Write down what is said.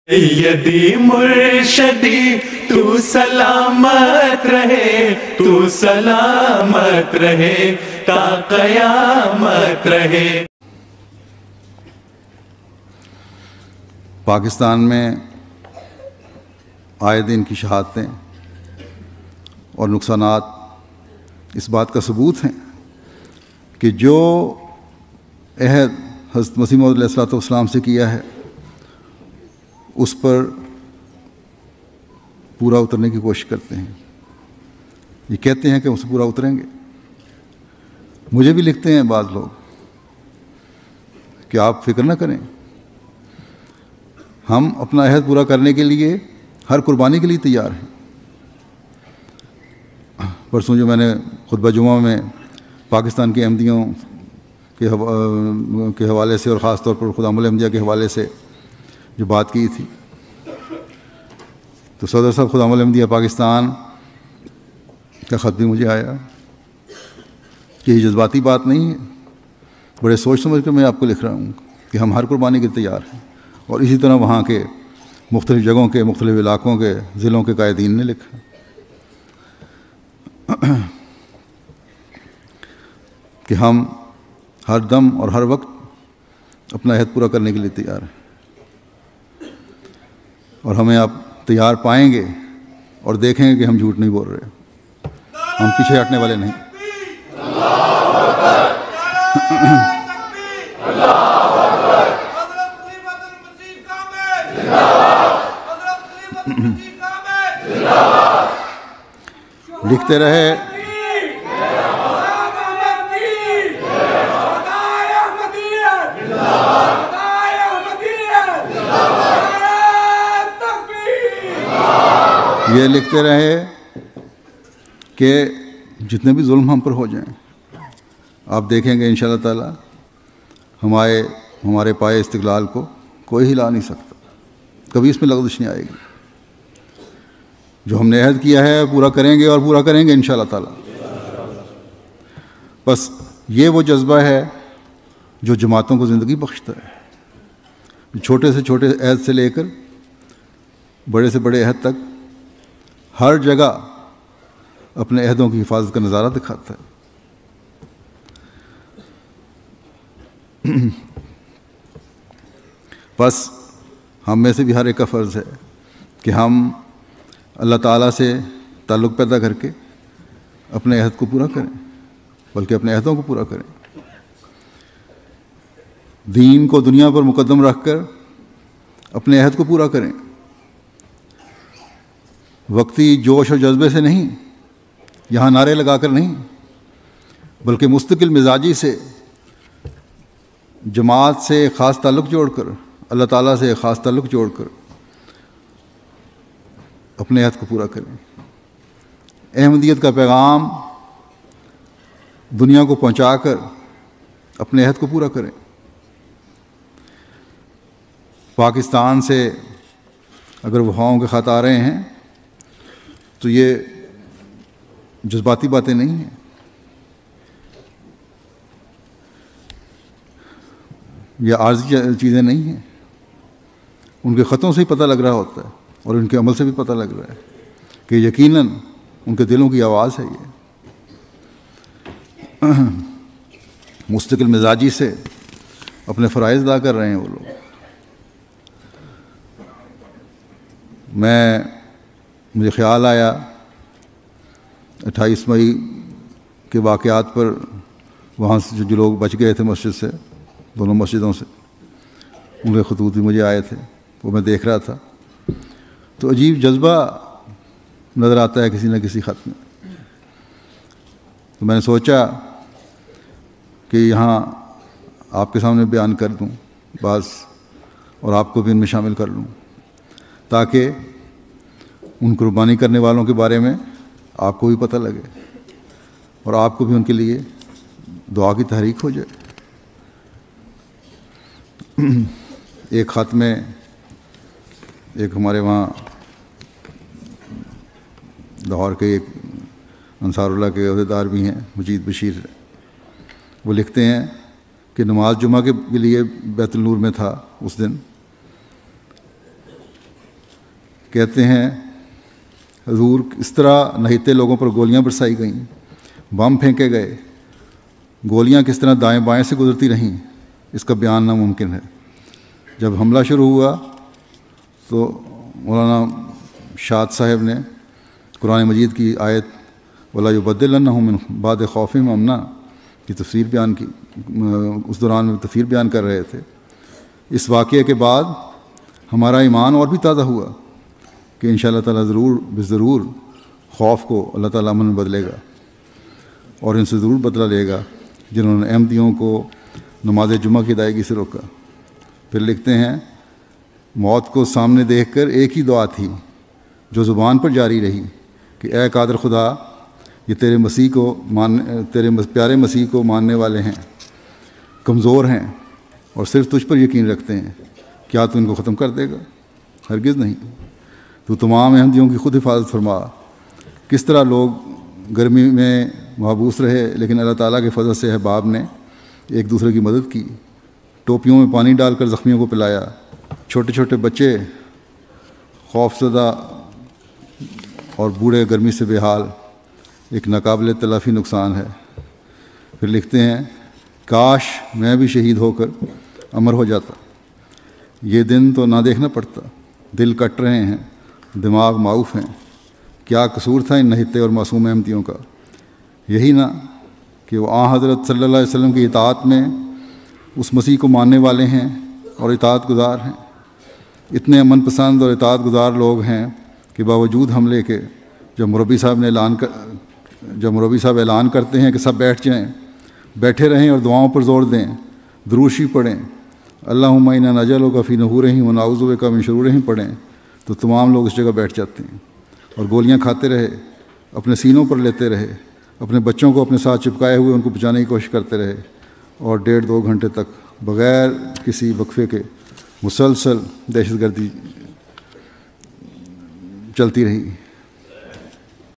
سیدی مرشدی تو سلامت رہے، تو سلامت رہے تا قیامت رہے۔ پاکستان میں آئے دن کی شہادتیں اور نقصانات اس بات کا ثبوت ہیں کہ جو عہد حضرت مسیح موعود علیہ السلام سے کیا ہے اس پر پورا اترنے کی کوشش کرتے ہیں۔ یہ کہتے ہیں کہ اس سے پورا اتریں گے۔ مجھے بھی لکھتے ہیں بعض لوگ کہ آپ فکر نہ کریں، ہم اپنا عہد پورا کرنے کے لیے ہر قربانی کے لیے تیار ہیں۔ پرسوں جو میں نے خطبہ جمعہ میں پاکستان کے احمدیوں کے حوالے سے اور خاص طور پر خدام الاحمدیہ کے حوالے سے جو بات کی تھی، تو صدر صاحب خدام الاحمدیہ پاکستان کا خط بھی مجھے آیا کہ یہ جذباتی بات نہیں ہے، بڑے سوچ سمجھ کر میں آپ کو لکھ رہا ہوں کہ ہم ہر قربانی کے تیار ہیں۔ اور اسی طرح وہاں کے مختلف جگہوں کے، مختلف علاقوں کے، ضلعوں کے قائدین نے لکھا کہ ہم ہر دم اور ہر وقت اپنا عہد پورا کرنے کے لیے تیار ہیں، اور ہمیں آپ تیار پائیں گے اور دیکھیں گے کہ ہم جھوٹ نہیں بول رہے، ہم پیچھے ہٹنے والے نہیں۔ لکھتے رہے یہ لکھتے رہے کہ جتنے بھی ظلم ہم پر ہو جائیں آپ دیکھیں گے انشاءاللہ تعالی ہمارے پائے استقلال کو کوئی ہلا نہیں سکتا، کبھی اس میں لغزش نہیں آئے گی۔ جو ہم نے عہد کیا ہے پورا کریں گے اور پورا کریں گے انشاءاللہ تعالی۔ بس یہ وہ جذبہ ہے جو جماعتوں کو زندگی بخشتا ہے، چھوٹے سے چھوٹے عہد سے لے کر بڑے سے بڑے عہد تک ہر جگہ اپنے عہدوں کی حفاظت کا نظارہ دکھاتا ہے۔ بس ہم میں سے بھی ہر ایک کا فرض ہے کہ ہم اللہ تعالیٰ سے تعلق پیدا کر کے اپنے عہد کو پورا کریں، بلکہ اپنے عہدوں کو پورا کریں، دین کو دنیا پر مقدم رکھ کر اپنے عہد کو پورا کریں، وقتی جوش اور جذبے سے نہیں، یہاں نعرے لگا کر نہیں، بلکہ مستقل مزاجی سے، جماعت سے ایک خاص تعلق جوڑ کر، اللہ تعالیٰ سے ایک خاص تعلق جوڑ کر اپنے عہد کو پورا کریں۔ احمدیت کا پیغام دنیا کو پہنچا کر اپنے عہد کو پورا کریں۔ پاکستان سے اگر وفاؤں کے خط آ رہے ہیں تو یہ جذباتی باتیں نہیں ہیں، یہ عارضی چیزیں نہیں ہیں، ان کے خطوں سے ہی پتہ لگ رہا ہوتا ہے اور ان کے عمل سے بھی پتہ لگ رہا ہے کہ یقیناً ان کے دلوں کی آواز ہے۔ یہ مستقل مزاجی سے اپنے فرائض ادا کر رہے ہیں وہ لوگ۔ مجھے خیال آیا 28 مئی کے واقعات پر، وہاں سے جو لوگ بچ گئے تھے مسجد سے، دونوں مسجدوں سے، ان کے خطوط بھی مجھے آئے تھے، وہ میں دیکھ رہا تھا تو عجیب جذبہ نظر آتا ہے کسی نہ کسی خط میں۔ تو میں نے سوچا کہ یہاں آپ کے سامنے بیان کر دوں بعض، اور آپ کو بھی ان میں شامل کر لوں، تاکہ ان قربانی کرنے والوں کے بارے میں آپ کو بھی پتہ لگے اور آپ کو بھی ان کے لیے دعا کی تحریک ہو جائے۔ ایک خط میں ایک ہمارے وہاں لاہور کے ایک انصار اللہ کے عہدیدار بھی ہیں، مجید بشیر، وہ لکھتے ہیں کہ نماز جمعہ کے لیے بیت النور میں تھا اس دن، کہتے ہیں حضور اس طرح نہیتے لوگوں پر گولیاں برسائی گئیں، بم پھینکے گئے، گولیاں کس طرح دائیں بائیں سے گزرتی رہیں، اس کا بیان ناممکن ہے۔ جب حملہ شروع ہوا تو مولانا شاد صاحب نے قرآن مجید کی آیت وَلَا يُبَدِّلَنَّهُم مِّن بَعْدِ خَوْفِهِمْ أَمْنًا کی تفسیر بیان کی، اس دوران میں تفسیر بیان کر رہے تھے۔ اس واقعے کے بعد ہمارا ایمان اور بھی تازہ ہوا کہ انشاءاللہ تعالیٰ ضرور خوف کو اللہ تعالیٰ امن میں بدلے گا، اور ان سے ضرور بدلہ لے گا جنہوں نے احمدیوں کو نماز جمعہ کی ادائیگی سے روکا۔ پھر لکھتے ہیں موت کو سامنے دیکھ کر ایک ہی دعا تھی جو زبان پر جاری رہی کہ اے قادر خدا، یہ تیرے پیارے مسیح کو ماننے والے ہیں، کمزور ہیں اور صرف تجھ پر یقین رکھتے ہیں، کیا تو ان کو ختم کر دے گا؟ ہرگز نہیں، تو تمام احمدیوں کی خود حفاظت فرما۔ کس طرح لوگ گرمی میں محبوس رہے، لیکن اللہ تعالیٰ کے فضل سے احباب نے ایک دوسرے کی مدد کی، ٹوپیوں میں پانی ڈال کر زخمیوں کو پلایا، چھوٹے چھوٹے بچے خوف زدہ اور بوڑھے گرمی سے بے حال، ایک ناقابل تلافی نقصان ہے۔ پھر لکھتے ہیں کاش میں بھی شہید ہو کر امر ہو جاتا، یہ دن تو نہ دیکھنا پڑتا، دل کٹ رہے ہیں، دماغ معاف ہیں، کیا قصور تھا ان نہتے اور معصوم احمدیوں کا؟ یہی نہ کہ وہ حضرت صلی اللہ علیہ وسلم کی اطاعت میں اس مسیح کو ماننے والے ہیں اور اطاعت گزار ہیں۔ اتنے امن پسند اور اطاعت گزار لوگ ہیں کہ باوجود حملے کے جب مربی صاحب اعلان کرتے ہیں کہ سب بیٹھ جائیں، بیٹھے رہیں اور دعاؤں پر زور دیں، دروشی پڑھیں، اللہم انا نجعلک فی نحورہم ونعوذ بک من شرورہم پڑھیں، تو تمام لوگ اس جگہ بیٹھ جاتے ہیں اور گولیاں کھاتے رہے، اپنے سینوں پر لیتے رہے، اپنے بچوں کو اپنے ساتھ چپکائے ہوئے ان کو بچانے کی کوشش کرتے رہے، اور 1.5-2 گھنٹے تک بغیر کسی وقفے کے مسلسل دہشت گردی چلتی رہی۔